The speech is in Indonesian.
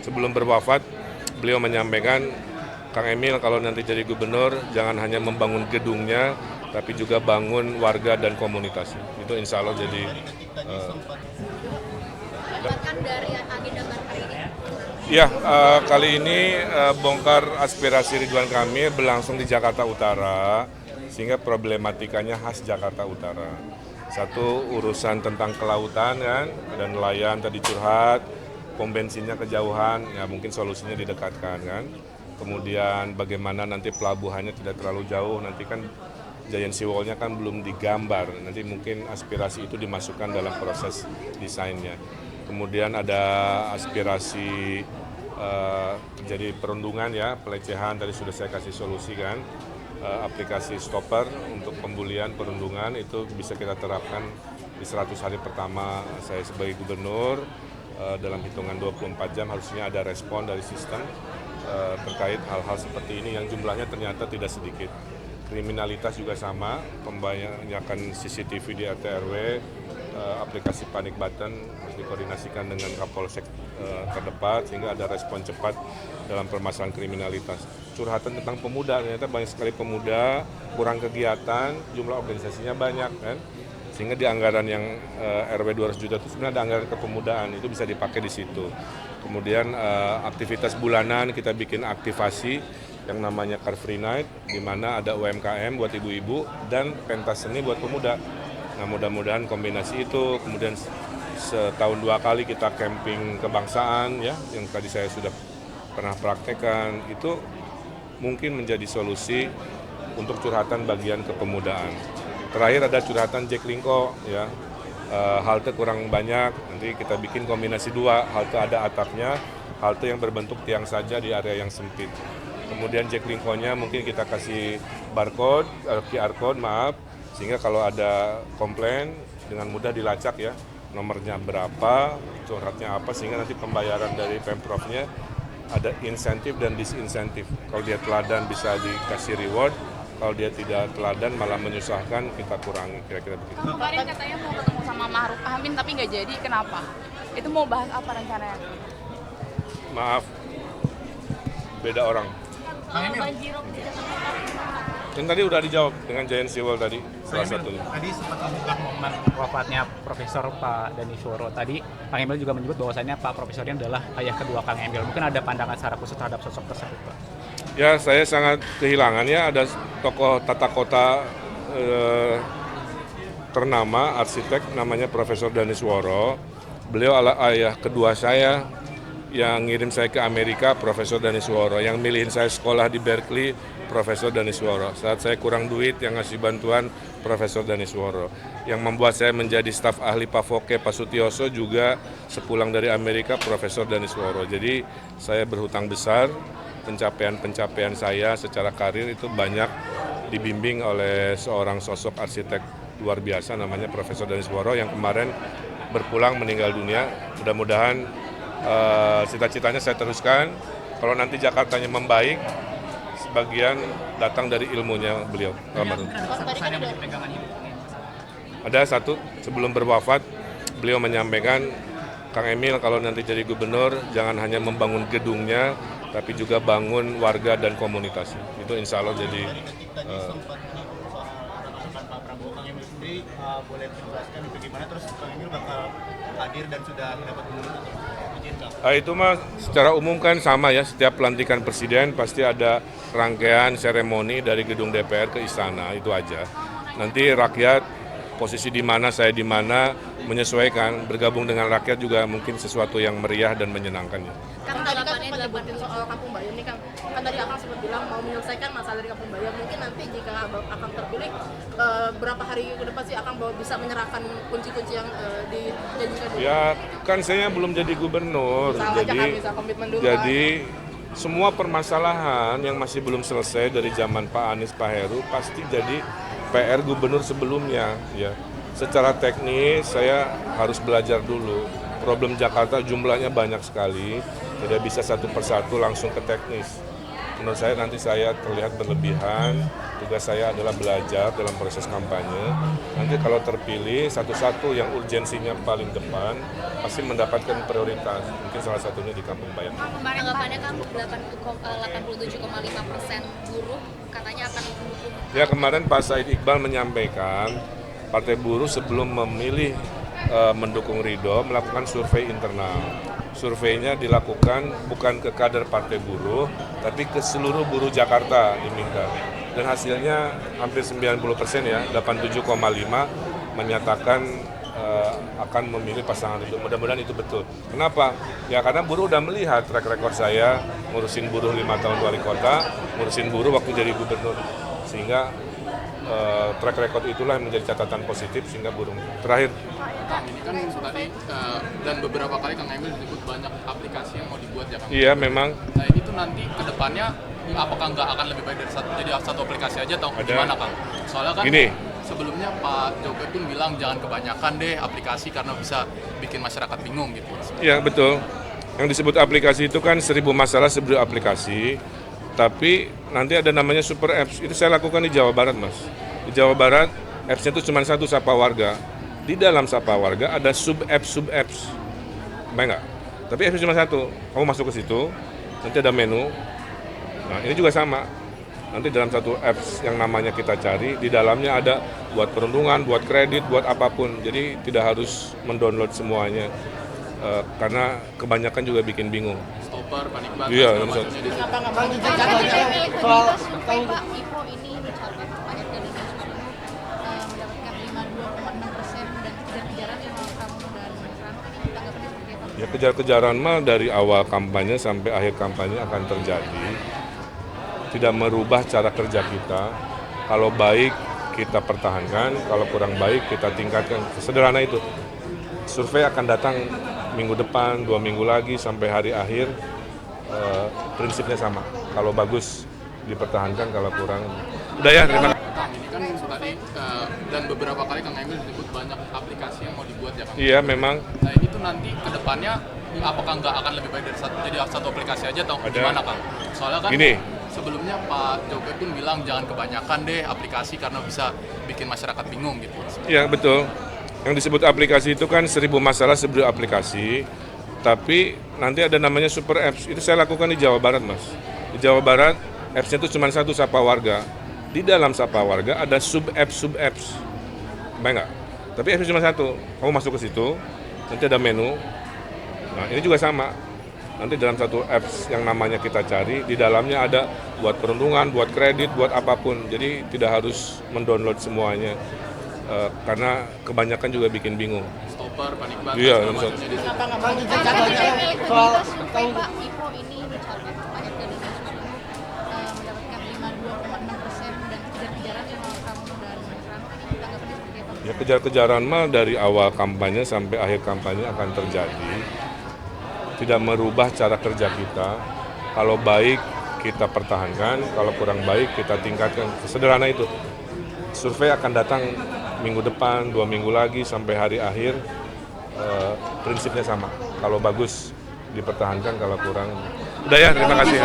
sebelum berwafat, beliau menyampaikan, Kang Emil kalau nanti jadi gubernur, jangan hanya membangun gedungnya, tapi juga bangun warga dan komunitasnya. Itu insya Allah jadi dari agenda baru hari ini. ya, kali ini bongkar aspirasi Ridwan Kamil berlangsung di Jakarta Utara, sehingga problematikanya khas Jakarta Utara. Satu urusan tentang kelautan kan, ada nelayan tadi curhat, pom bensinnya kejauhan, ya mungkin solusinya didekatkan kan. Kemudian bagaimana nanti pelabuhannya tidak terlalu jauh, nanti kan Giant Sea Wall-nya kan belum digambar, nanti mungkin aspirasi itu dimasukkan dalam proses desainnya. Kemudian ada aspirasi terjadi perundungan ya, pelecehan, tadi sudah saya kasih solusi kan. Aplikasi stopper untuk pembulian perundungan itu bisa kita terapkan di 100 hari pertama saya sebagai gubernur. Dalam hitungan 24 jam harusnya ada respon dari sistem terkait hal-hal seperti ini yang jumlahnya ternyata tidak sedikit. Kriminalitas juga sama, pembanyakan CCTV di RT RW, aplikasi panic button harus dikoordinasikan dengan Kapolsek terdekat sehingga ada respon cepat dalam permasalahan kriminalitas. Curhatan tentang pemuda, ternyata banyak sekali pemuda, kurang kegiatan, jumlah organisasinya banyak kan. Sehingga di anggaran yang RW 200 juta itu sebenarnya ada anggaran kepemudaan, itu bisa dipakai di situ. Kemudian aktivitas bulanan kita bikin aktivasi yang namanya Car Free Night, di mana ada UMKM buat ibu-ibu dan pentas seni buat pemuda. Nah mudah-mudahan kombinasi itu, kemudian setahun 2 kali kita camping kebangsaan ya, yang tadi saya sudah pernah praktekkan, itu mungkin menjadi solusi untuk curhatan bagian kepemudaan. Terakhir ada curhatan Jack Linko ya, halte kurang banyak, nanti kita bikin kombinasi 2, halte ada atapnya, halte yang berbentuk tiang saja di area yang sempit. Kemudian Jack Linko-nya mungkin kita kasih barcode, QR code maaf, sehingga kalau ada komplain dengan mudah dilacak ya, nomornya berapa, curhatnya apa, sehingga nanti pembayaran dari Pemprovnya ada insentif dan disinsentif. Kalau dia teladan bisa dikasih reward, kalau dia tidak teladan malah menyusahkan, kita kurangi, kira-kira begitu. Kemarin katanya mau ketemu sama Ma'ruf Amin tapi nggak jadi, kenapa? Itu mau bahas apa rencananya? Maaf, beda orang. Banjirop di Jakarta. Dan tadi udah dijawab dengan Giant Sea Wall tadi, salah satunya. Tadi sempat membuka momen wafatnya Profesor Pak Danisworo. Tadi Kang Emil juga menyebut bahwasannya Pak Profesor ini adalah ayah kedua Kang Emil. Mungkin ada pandangan secara khusus terhadap sosok tersebut, Pak? Ya, saya sangat kehilangan ya, ada tokoh tata kota ternama, arsitek namanya Profesor Danisworo. Beliau adalah ayah kedua saya, yang ngirim saya ke Amerika, Profesor Danisworo. Yang milihin saya sekolah di Berkeley, Profesor Danisworo. Saat saya kurang duit, yang ngasih bantuan, Profesor Danisworo. Yang membuat saya menjadi staf ahli Pak Foke, Pak Sutioso juga sepulang dari Amerika, Profesor Danisworo. Jadi saya berhutang besar, pencapaian-pencapaian saya secara karir itu banyak dibimbing oleh seorang sosok arsitek luar biasa namanya Profesor Danisworo yang kemarin berpulang meninggal dunia. Mudah-mudahan cita-citanya saya teruskan. Kalau nanti Jakartanya membaik, sebagian datang dari ilmunya beliau. Ada satu, sebelum berwafat, beliau menyampaikan, Kang Emil kalau nanti jadi gubernur, jangan hanya membangun gedungnya, tapi juga bangun warga dan komunitasnya. Itu insya Allah jadi Pak Prabowo. Kang Emil sendiri boleh menjelaskan itu gimana, terus Kang Emil bakal hadir dan sudah mendapat izin itu mah secara umum kan sama ya, setiap pelantikan presiden pasti ada rangkaian seremoni dari gedung DPR ke istana, itu aja. Nanti rakyat posisi di mana, saya di mana, menyesuaikan, bergabung dengan rakyat juga mungkin sesuatu yang meriah dan menyenangkan ya. Kan tadi kan sempat nyebutin soal Kampung Bayam nih Kang. Kan tadi Akang sempat bilang mau menyelesaikan masalah dari Kampung Bayam. Mungkin nanti jika Akang terpilih, berapa hari ke depan sih Akang bisa menyerahkan kunci-kunci yang dijanjikan dulu? Ya kan saya belum jadi gubernur, jadi semua permasalahan yang masih belum selesai dari zaman Pak Anies, Pak Heru pasti jadi PR gubernur sebelumnya ya. Secara teknis saya harus belajar dulu. Problem Jakarta jumlahnya banyak sekali, tidak bisa satu persatu langsung ke teknis. menurut saya nanti saya terlihat berlebihan. Tugas saya adalah belajar dalam proses kampanye. Nanti kalau terpilih, satu-satu yang urgensinya paling depan pasti mendapatkan prioritas. Mungkin salah satunya di Kampung Bayam. Tanggapannya kan 87,5% buruh katanya akan mendukung. Ya, kemarin Pak Said Iqbal menyampaikan Partai Buruh sebelum memilih mendukung Ridho melakukan survei internal. Surveinya dilakukan bukan ke kader Partai Buruh, tapi ke seluruh buruh Jakarta diminta. Dan hasilnya hampir 90% ya, 87,5 menyatakan akan memilih pasangan Ridho. Mudah-mudahan itu betul. Kenapa? Ya karena buruh udah melihat track record saya ngurusin buruh 5 tahun wali kota, ngurusin buruh waktu jadi gubernur. Sehingga track record itulah yang menjadi catatan positif sehingga buruh. Terakhir, Kang, ini kan tadi dan beberapa kali Kang Emil menyebut banyak aplikasi yang mau dibuat ya Kang. iya memang Nah ini tuh nanti ke depannya apakah nggak akan lebih baik dari satu aplikasi aja atau gimana Kang? Soalnya kan Gini. sebelumnya Pak Jokowi pun bilang jangan kebanyakan deh aplikasi karena bisa bikin masyarakat bingung gitu. iya betul. Yang disebut aplikasi itu kan 1000 masalah 1000 aplikasi. Tapi nanti ada namanya super apps. Itu saya lakukan di Jawa Barat, Mas. Di Jawa Barat, apps-nya itu cuma satu, Sapa Warga. Di dalam Sapa Warga ada sub-apps. Baik nggak? Tapi apps cuma satu. Kamu masuk ke situ, nanti ada menu. Nah, ini juga sama. Nanti dalam satu apps yang namanya kita cari, di dalamnya ada buat perundungan, buat kredit, buat apapun. Jadi tidak harus mendownload semuanya. Karena kebanyakan juga bikin bingung. Stopper, panik button, Iya, segala betul. macamnya di situ. Soal survei Pak Ipo ini mencapai banyak dari kasus buruh mendapatkan 52,6% dan kejar-kejaran sama kamu dan Mas Rano ini tanggapannya seperti apa? Ya kejar-kejaran mah dari awal kampanye sampai akhir kampanye akan terjadi. Tidak merubah cara kerja kita. Kalau baik kita pertahankan, kalau kurang baik kita tingkatkan. Sederhana itu. Survei akan datang minggu depan, 2 minggu lagi sampai hari akhir. Prinsipnya sama. Kalau bagus dipertahankan, kalau kurang. Udah ya, terima kasih. Kang, ini kan tadi dan beberapa kali Kang Emil menyebut banyak aplikasi yang mau dibuat ya Kang. Iya memang. Nah ini tuh nanti ke depannya apakah nggak akan lebih baik dari satu aplikasi aja atau gimana Kang? Soalnya kan Gini. sebelumnya Pak Jokowi pun bilang jangan kebanyakan deh aplikasi karena bisa bikin masyarakat bingung gitu. Iya betul. Yang disebut aplikasi itu kan 1000 masalah 1000 aplikasi. Tapi nanti ada namanya super apps. Itu saya lakukan di Jawa Barat, Mas. Di Jawa Barat, apps-nya itu cuma satu, Sapa Warga. Di dalam Sapa Warga ada sub-apps. Baik nggak? Tapi apps cuma satu. Kamu masuk ke situ, nanti ada menu. Nah, ini juga sama. Nanti dalam satu apps yang namanya kita cari, di dalamnya ada buat perundungan, buat kredit, buat apapun. Jadi tidak harus mendownload semuanya. Karena kebanyakan juga bikin bingung. Stopper, panik button, Iya, segala betul. macamnya di situ. Soal survei Pak Ipo ini mencapai banyak dari kasus buruh mendapatkan 52,6% dan kejar-kejaran sama kamu dan Mas Rano ini tanggapannya seperti apa? Ya kejar-kejaran mah dari awal kampanye sampai akhir kampanye akan terjadi. Tidak merubah cara kerja kita. Kalau baik kita pertahankan, kalau kurang baik kita tingkatkan. Sederhana itu. Survei akan datang minggu depan, 2 minggu lagi sampai hari akhir. Prinsipnya sama. Kalau bagus dipertahankan, kalau kurang. Udah ya, terima kasih.